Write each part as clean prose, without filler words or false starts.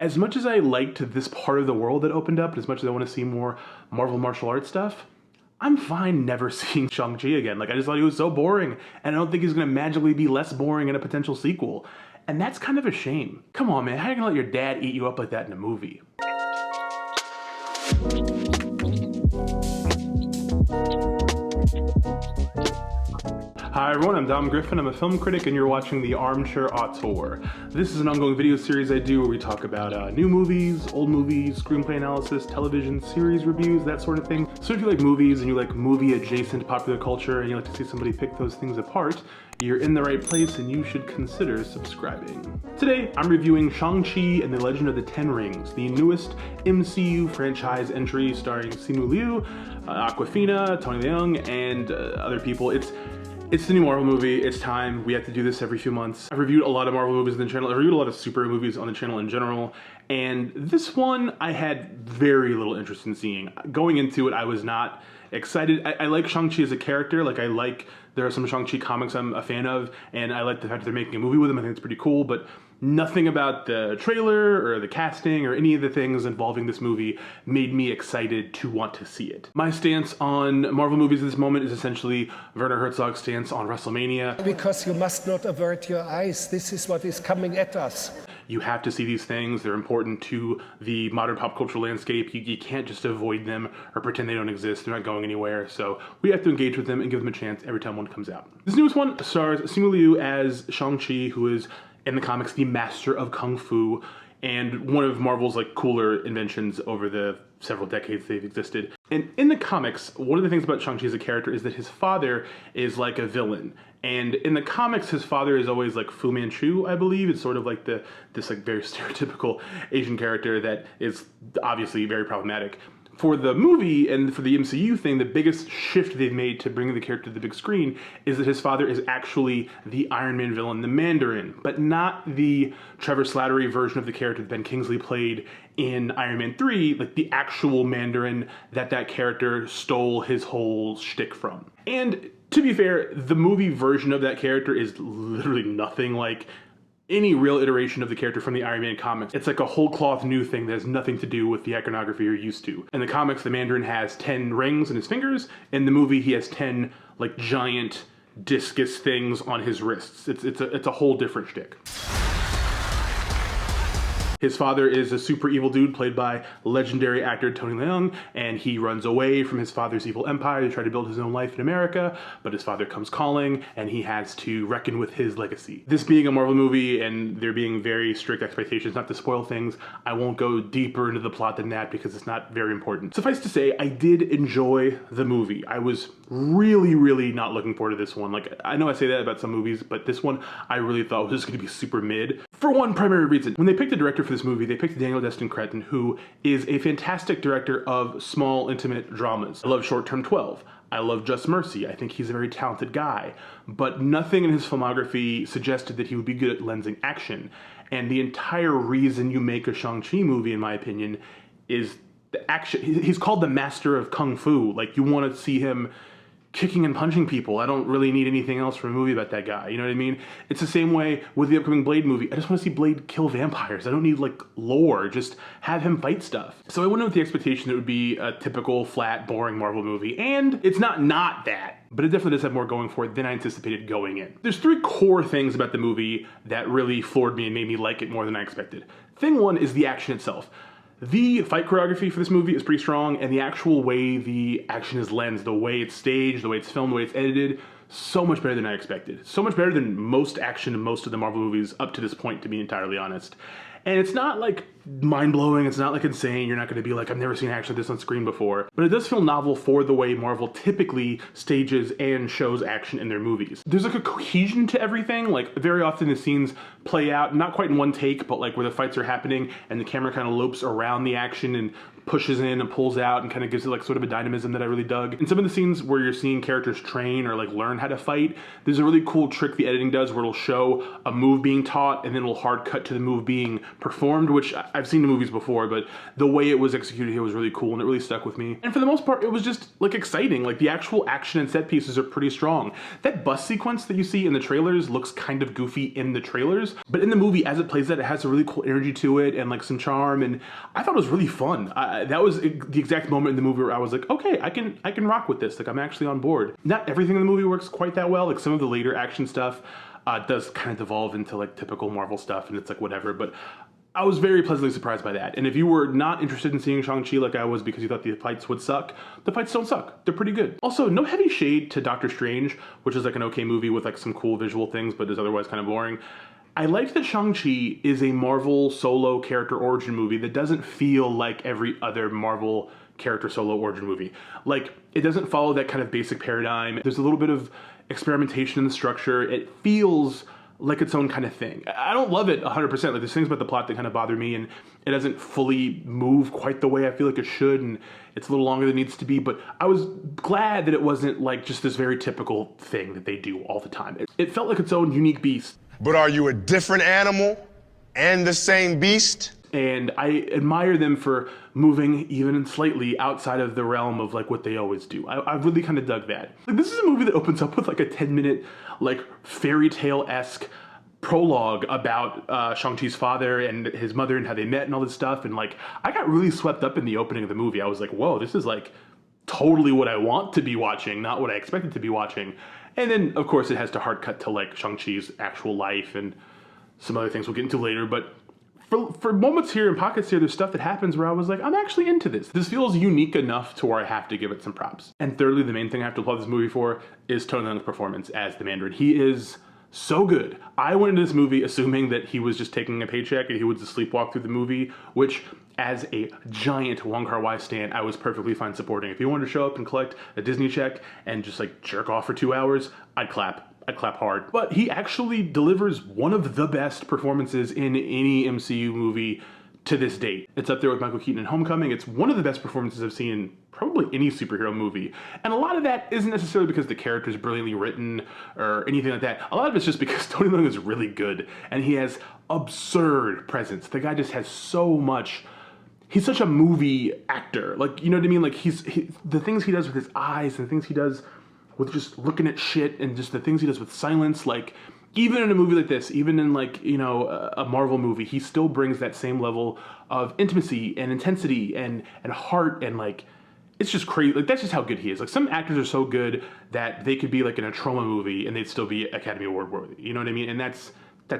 As much as I liked this part of the world that opened up, and as much as I want to see more Marvel martial arts stuff, I'm fine never seeing Shang Chi again. Like, I just thought he was so boring, and I don't think he's gonna magically be less boring in a potential sequel. And that's kind of a shame. Come on, man, how are you gonna let your dad eat you up like that in a movie? Hi everyone, I'm Dom Griffin. I'm a film critic and you're watching the Armchair Auteur. This is an ongoing video series I do where we talk about new movies, old movies, screenplay analysis, television series reviews, that sort of thing. So if you like movies and you like movie adjacent popular culture and you like to see somebody pick those things apart, you're in the right place and you should consider subscribing. Today, I'm reviewing Shang Chi and the Legend of the Ten Rings, the newest MCU franchise entry starring Simu Liu, Awkwafina, Tony Leung, and other people. It's the new Marvel movie. It's time. We have to do this every few months. I've reviewed a lot of Marvel movies on the channel. I've reviewed a lot of superhero movies on the channel in general. And this one I had very little interest in seeing. Going into it, I was not excited. I like Shang-Chi as a character. There are some Shang-Chi comics I'm a fan of, and I like the fact that they're making a movie with him. I think it's pretty cool, but nothing about the trailer or the casting or any of the things involving this movie made me excited to want to see it. My stance on Marvel movies at this moment is essentially Werner Herzog's stance on WrestleMania. Because you must not avert your eyes. This is what is coming at us. You have to see these things. They're important to the modern pop culture landscape. You can't just avoid them or pretend they don't exist. They're not going anywhere. So we have to engage with them and give them a chance every time one comes out. This newest one stars Simu Liu as Shang-Chi, who is in the comics the master of Kung Fu and one of Marvel's cooler inventions over the several decades they've existed. And in the comics, one of the things about Shang-Chi as a character is that his father is like a villain. And in the comics, his father is always like Fu Manchu, I believe. It's sort of like this very stereotypical Asian character that is obviously very problematic. For the movie and for the MCU thing, the biggest shift they've made to bring the character to the big screen is that his father is actually the Iron Man villain, the Mandarin, but not the Trevor Slattery version of the character that Ben Kingsley played in Iron Man 3, like the actual Mandarin that character stole his whole shtick from. And to be fair, the movie version of that character is literally nothing like any real iteration of the character from the Iron Man comics. It's like a whole cloth new thing that has nothing to do with the iconography you're used to. In the comics, the Mandarin has 10 rings in his fingers. In the movie, he has 10 giant discus things on his wrists. It's a whole different shtick. His father is a super evil dude played by legendary actor Tony Leung, and he runs away from his father's evil empire to try to build his own life in America, but his father comes calling, and he has to reckon with his legacy. This being a Marvel movie, and there being very strict expectations not to spoil things, I won't go deeper into the plot than that because it's not very important. Suffice to say, I did enjoy the movie. I was really not looking forward to this one. I know I say that about some movies, but this one I really thought was just going to be super mid. For one primary reason. When they picked a director for this movie, they picked Daniel Destin Cretton, who is a fantastic director of small, intimate dramas. I love Short Term 12. I love Just Mercy. I think he's a very talented guy. But nothing in his filmography suggested that he would be good at lensing action. And the entire reason you make a Shang-Chi movie, in my opinion, is the action. He's called the master of Kung Fu. You want to see him kicking and punching people. I don't really need anything else from a movie about that guy, you know what I mean? It's the same way with the upcoming Blade movie. I just want to see Blade kill vampires. I don't need lore, just have him fight stuff. So I went in with the expectation that it would be a typical, flat, boring Marvel movie, and it's not that. But it definitely does have more going for it than I anticipated going in. There's three core things about the movie that really floored me and made me like it more than I expected. Thing one is the action itself. The fight choreography for this movie is pretty strong, and the actual way the action is lensed, the way it's staged, the way it's filmed, the way it's edited, so much better than I expected. So much better than most action in most of the Marvel movies up to this point, to be entirely honest. And it's not mind-blowing, it's not insane, you're not gonna be I've never seen action like this on screen before. But it does feel novel for the way Marvel typically stages and shows action in their movies. There's a cohesion to everything. Very often the scenes play out, not quite in one take, but where the fights are happening and the camera kind of lopes around the action and pushes in and pulls out and kind of gives it sort of a dynamism that I really dug. In some of the scenes where you're seeing characters train or learn how to fight, there's a really cool trick the editing does where it'll show a move being taught and then it'll hard cut to the move being performed, which I I've seen the movies before, but the way it was executed here was really cool and it really stuck with me. And for the most part, it was just like exciting. Like the actual action and set pieces are pretty strong. That bus sequence that you see in the trailers looks kind of goofy in the trailers, but in the movie, as it plays out, it has a really cool energy to it and like some charm. And I thought it was really fun. That was the exact moment in the movie where I was like, okay, I can rock with this. Like I'm actually on board. Not everything in the movie works quite that well. Like some of the later action stuff does kind of devolve into like typical Marvel stuff and it's like whatever, but I was very pleasantly surprised by that. And if you were not interested in seeing Shang-Chi like I was because you thought the fights would suck, the fights don't suck. They're pretty good. Also, no heavy shade to Doctor Strange, which is like an okay movie with like some cool visual things, but is otherwise kind of boring. I liked that Shang-Chi is a Marvel solo character origin movie that doesn't feel like every other Marvel character solo origin movie. Like, it doesn't follow that kind of basic paradigm. There's a little bit of experimentation in the structure. It feels like its own kind of thing. I don't love it 100%. Like there's things about the plot that kind of bother me and it doesn't fully move quite the way I feel like it should and it's a little longer than it needs to be, but I was glad that it wasn't like just this very typical thing that they do all the time. It felt like its own unique beast. But are you a different animal and the same beast? And I admire them for moving even slightly outside of the realm of like what they always do. I really kind of dug that. Like this is a movie that opens up with like a 10-minute like fairy tale-esque prologue about Shang-Chi's father and his mother and how they met and all this stuff. And like I got really swept up in the opening of the movie. I was like, whoa, this is like totally what I want to be watching, not what I expected to be watching. And then of course it has to hard cut to like Shang-Chi's actual life and some other things we'll get into later, but for moments here and pockets here, there's stuff that happens where I was like, I'm actually into this. This feels unique enough to where I have to give it some props. And thirdly, the main thing I have to applaud this movie for is Tony Leung's performance as the Mandarin. He is so good. I went into this movie assuming that he was just taking a paycheck and he would just sleepwalk through the movie, which as a giant Wong Kar-wai stan, I was perfectly fine supporting. If he wanted to show up and collect a Disney check and just like jerk off for 2 hours, I'd clap. I'd clap hard. But he actually delivers one of the best performances in any MCU movie to this date. It's up there with Michael Keaton in Homecoming. It's one of the best performances I've seen in probably any superhero movie. And a lot of that isn't necessarily because the character is brilliantly written or anything like that. A lot of it's just because Tony Leung is really good and he has absurd presence. The guy just has so much. He's such a movie actor. Like, you know what I mean? Like the things he does with his eyes and the things he does with just looking at shit and just the things he does with silence, like even in a movie like this, even in like, you know, a Marvel movie, he still brings that same level of intimacy and intensity and heart and like, it's just crazy. Like that's just how good he is. Like some actors are so good that they could be like in a trauma movie and they'd still be Academy Award worthy. You know what I mean? And that's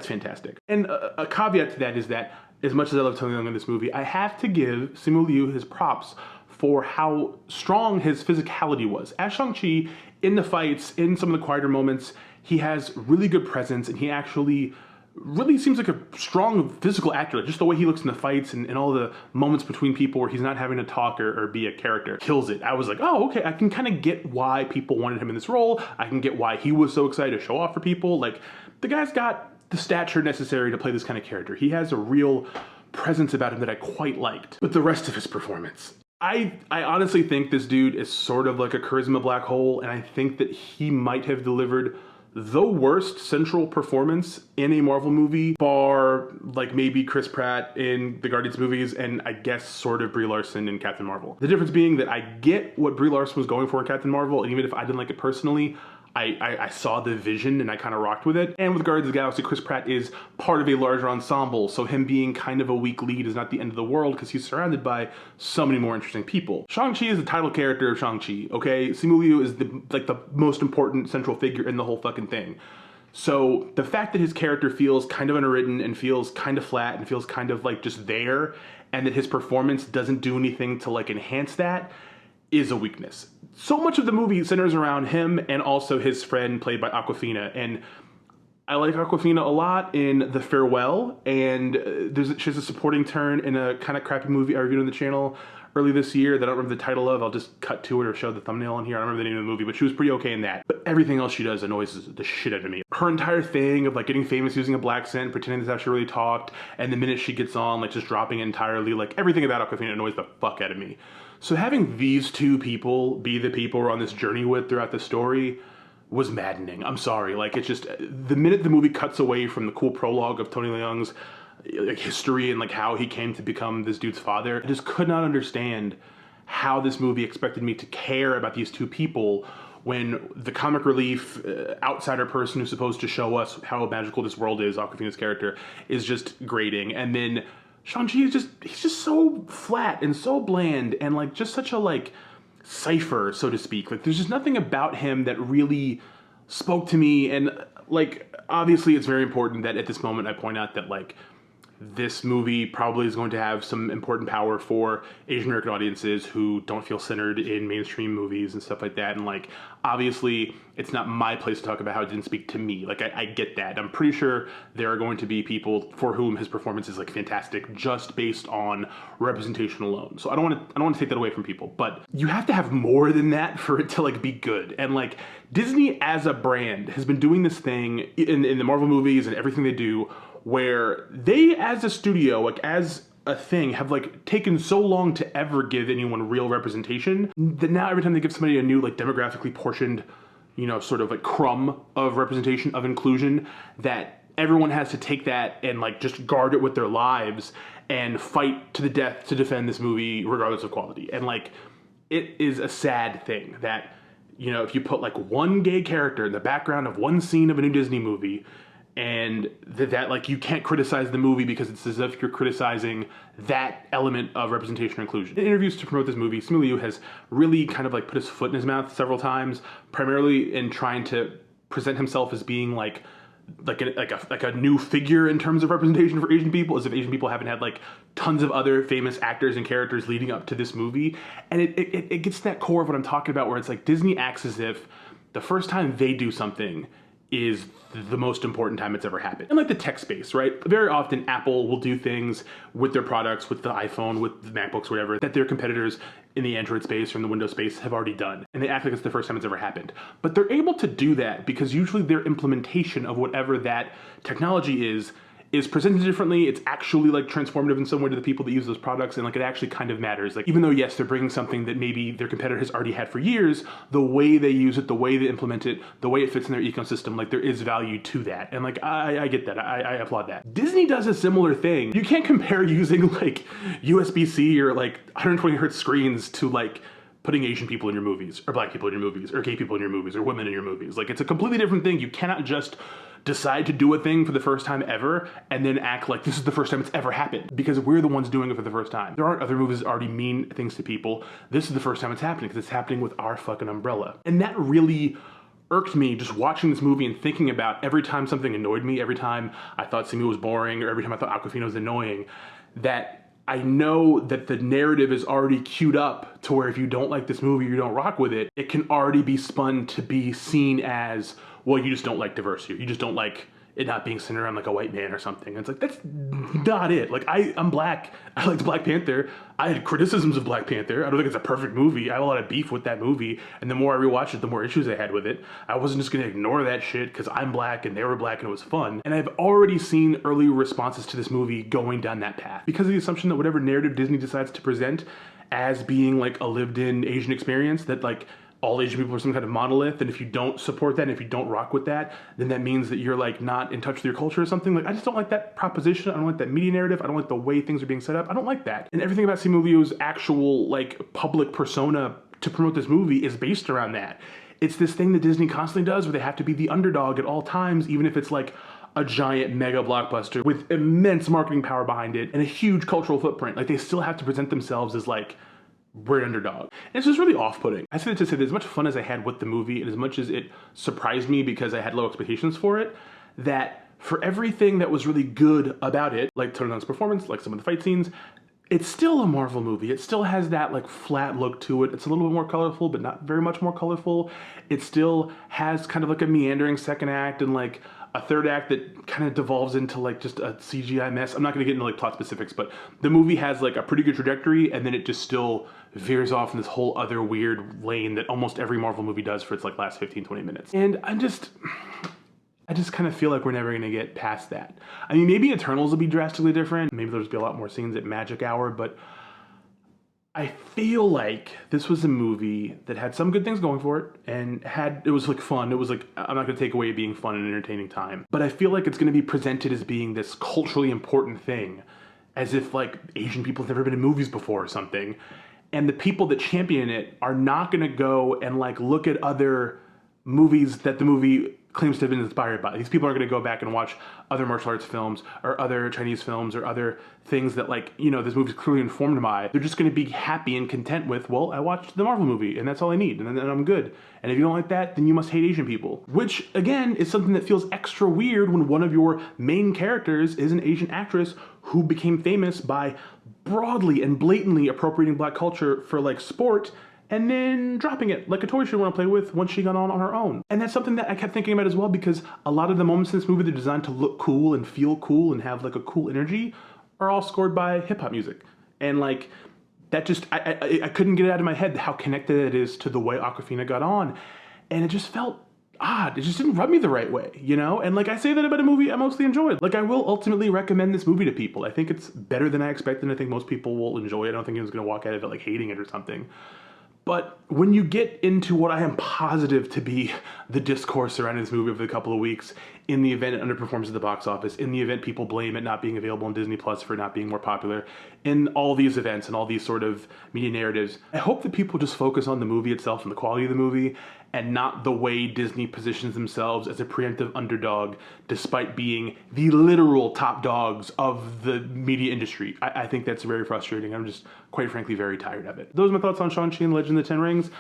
fantastic. And a caveat to that is that as much as I love Tony Leung in this movie, I have to give Simu Liu his props for how strong his physicality was. As Shang-Chi, in the fights, in some of the quieter moments, he has really good presence and he actually really seems like a strong physical actor. Like just the way he looks in the fights and all the moments between people where he's not having to talk or be a character kills it. I was like, oh, okay, I can kind of get why people wanted him in this role. I can get why he was so excited to show off for people. Like the guy's got the stature necessary to play this kind of character. He has a real presence about him that I quite liked. But the rest of his performance, I honestly think this dude is sort of like a charisma black hole, and I think that he might have delivered the worst central performance in a Marvel movie, bar like maybe Chris Pratt in the Guardians movies, and I guess sort of Brie Larson in Captain Marvel. The difference being that I get what Brie Larson was going for in Captain Marvel, and even if I didn't like it personally, I saw the vision and I kind of rocked with it. And with Guardians of the Galaxy, Chris Pratt is part of a larger ensemble, so him being kind of a weak lead is not the end of the world because he's surrounded by so many more interesting people. Shang-Chi is the title character of Shang-Chi, okay? Simu Liu is the most important central figure in the whole fucking thing. So the fact that his character feels kind of underwritten and feels kind of flat and feels kind of like just there, and that his performance doesn't do anything to like enhance that, is a weakness. So much of the movie centers around him and also his friend played by Awkwafina, and I like Awkwafina a lot in The Farewell, and she has a supporting turn in a kind of crappy movie I reviewed on the channel early this year that I don't remember the title of. I'll just cut to it or show the thumbnail on here. I don't remember the name of the movie, but she was pretty okay in that. But everything else she does annoys the shit out of me. Her entire thing of like getting famous using a black scent, pretending that's how she really talked, and the minute she gets on, like just dropping it entirely, like everything about Awkwafina annoys the fuck out of me. So having these two people be the people we're on this journey with throughout the story was maddening. I'm sorry, like it's just, the minute the movie cuts away from the cool prologue of Tony Leung's like history and like how he came to become this dude's father. I just could not understand how this movie expected me to care about these two people when the comic relief outsider person who's supposed to show us how magical this world is, Awkwafina's character, is just grating. And then Shang Chi is he's just so flat and so bland and like just such a like cipher, so to speak. Like there's just nothing about him that really spoke to me. And like obviously it's very important that at this moment I point out that like this movie probably is going to have some important power for Asian American audiences who don't feel centered in mainstream movies and stuff like that. And like, obviously, it's not my place to talk about how it didn't speak to me. Like, I get that. I'm pretty sure there are going to be people for whom his performance is like fantastic just based on representation alone. So I don't want to take that away from people, but you have to have more than that for it to like be good. And like Disney as a brand has been doing this thing in the Marvel movies and everything they do, where they as a studio, like as a thing, have like taken so long to ever give anyone real representation that now every time they give somebody a new like demographically portioned, you know, sort of like crumb of representation, of inclusion, that everyone has to take that and like just guard it with their lives and fight to the death to defend this movie regardless of quality. And like, it is a sad thing that, you know, if you put like one gay character in the background of one scene of a new Disney movie, and that like you can't criticize the movie because it's as if you're criticizing that element of representation or inclusion. In interviews to promote this movie, Simu Liu has really kind of like put his foot in his mouth several times, primarily in trying to present himself as being like a new figure in terms of representation for Asian people, as if Asian people haven't had like tons of other famous actors and characters leading up to this movie. And it gets to that core of what I'm talking about, where it's like Disney acts as if the first time they do something is the most important time it's ever happened. And like the tech space, right? Very often Apple will do things with their products, with the iPhone, with the MacBooks, whatever, that their competitors in the Android space or in the Windows space have already done. And they act like it's the first time it's ever happened. But they're able to do that because usually their implementation of whatever that technology is presented differently. It's actually like transformative in some way to the people that use those products, and like it actually kind of matters. Like even though yes, they're bringing something that maybe their competitor has already had for years, the way they use it, the way they implement it, the way it fits in their ecosystem, like there is value to that. And like I get that. I applaud that. Disney does a similar thing. You can't compare using like USB-C or like 120 hertz screens to like putting Asian people in your movies, or black people in your movies, or gay people in your movies, or women in your movies. Like it's a completely different thing. You cannot just decide to do a thing for the first time ever and then act like this is the first time it's ever happened because we're the ones doing it for the first time. There aren't other movies that already mean things to people. This is the first time it's happening because it's happening with our fucking umbrella. And that really irked me just watching this movie and thinking about every time something annoyed me, every time I thought Simu was boring, or every time I thought Awkwafina was annoying, that I know that the narrative is already queued up to where if you don't like this movie, you don't rock with it, it can already be spun to be seen as, well, you just don't like diversity. You just don't like it not being centered around like a white man or something. And it's like, that's not it. Like I'm black. I liked Black Panther. I had criticisms of Black Panther. I don't think it's a perfect movie. I have a lot of beef with that movie. And the more I rewatched it, the more issues I had with it. I wasn't just gonna ignore that shit because I'm black and they were black and it was fun. And I've already seen early responses to this movie going down that path because of the assumption that whatever narrative Disney decides to present as being like a lived in Asian experience, that like all Asian people are some kind of monolith, and if you don't support that, and if you don't rock with that, then that means that you're like not in touch with your culture or something. Like I just don't like that proposition. I don't like that media narrative. I don't like the way things are being set up. I don't like that. And everything about Simu Liu's actual like public persona to promote this movie is based around that. It's this thing that Disney constantly does where they have to be the underdog at all times, even if it's like a giant mega blockbuster with immense marketing power behind it and a huge cultural footprint. Like they still have to present themselves as like, we're an underdog. And it's just really off-putting. I said it to say that as much fun as I had with the movie and as much as it surprised me because I had low expectations for it, that for everything that was really good about it, like Tony Leung's performance, like some of the fight scenes, it's still a Marvel movie. It still has that like flat look to it. It's a little bit more colorful, but not very much more colorful. It still has kind of like a meandering second act and like a third act that kind of devolves into like just a CGI mess. I'm not gonna get into like plot specifics, but the movie has like a pretty good trajectory and then it just still veers off in this whole other weird lane that almost every Marvel movie does for its like last 15, 20 minutes. And I just kind of feel like we're never gonna get past that. I mean, maybe Eternals will be drastically different. Maybe there'll just be a lot more scenes at Magic Hour, but I feel like this was a movie that had some good things going for it and it was like fun. It was like, I'm not going to take away it being fun and entertaining time, but I feel like it's going to be presented as being this culturally important thing, as if like Asian people have never been in movies before or something. And the people that champion it are not going to go and like look at other movies that the movie claims to have been inspired by. These people are going to go back and watch other martial arts films or other Chinese films or other things that, like, you know, this movie's clearly informed by. They're just going to be happy and content with, well, I watched the Marvel movie and that's all I need and then I'm good. And if you don't like that, then you must hate Asian people. Which, again, is something that feels extra weird when one of your main characters is an Asian actress who became famous by broadly and blatantly appropriating black culture for, like, sport and then dropping it like a toy she would want to play with once she got on her own. And that's something that I kept thinking about as well, because a lot of the moments in this movie that are designed to look cool and feel cool and have like a cool energy are all scored by hip hop music. And like, that just, I couldn't get it out of my head how connected it is to the way Awkwafina got on. And it just felt odd. It just didn't rub me the right way, you know? And like, I say that about a movie I mostly enjoyed. Like, I will ultimately recommend this movie to people. I think it's better than I expected, and I think most people will enjoy it. I don't think anyone's gonna walk out of it like hating it or something. But when you get into what I am positive to be the discourse surrounding this movie over the couple of weeks, in the event it underperforms at the box office, in the event people blame it not being available on Disney Plus for not being more popular, in all these events and all these sort of media narratives, I hope that people just focus on the movie itself and the quality of the movie, and not the way Disney positions themselves as a preemptive underdog, despite being the literal top dogs of the media industry. I think that's very frustrating. I'm just, quite frankly, very tired of it. Those are my thoughts on Shang Chi and the Legend of the Ten Rings.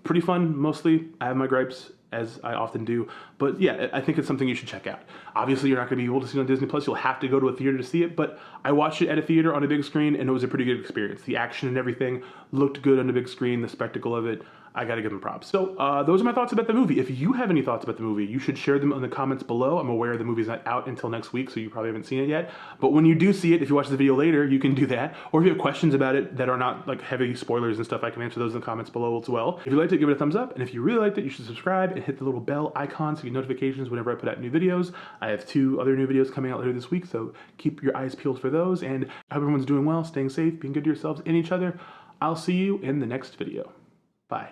Pretty fun, mostly. I have my gripes, as I often do. But yeah, I think it's something you should check out. Obviously, you're not going to be able to see it on Disney Plus. You'll have to go to a theater to see it, but I watched it at a theater on a big screen, and it was a pretty good experience. The action and everything looked good on the big screen, the spectacle of it. I gotta give them props. So those are my thoughts about the movie. If you have any thoughts about the movie, you should share them in the comments below. I'm aware the movie's not out until next week, so you probably haven't seen it yet. But when you do see it, if you watch the video later, you can do that. Or if you have questions about it that are not like heavy spoilers and stuff, I can answer those in the comments below as well. If you liked it, give it a thumbs up. And if you really liked it, you should subscribe and hit the little bell icon so you get notifications whenever I put out new videos. I have 2 other new videos coming out later this week, so keep your eyes peeled for those. And I hope everyone's doing well, staying safe, being good to yourselves and each other. I'll see you in the next video. Bye.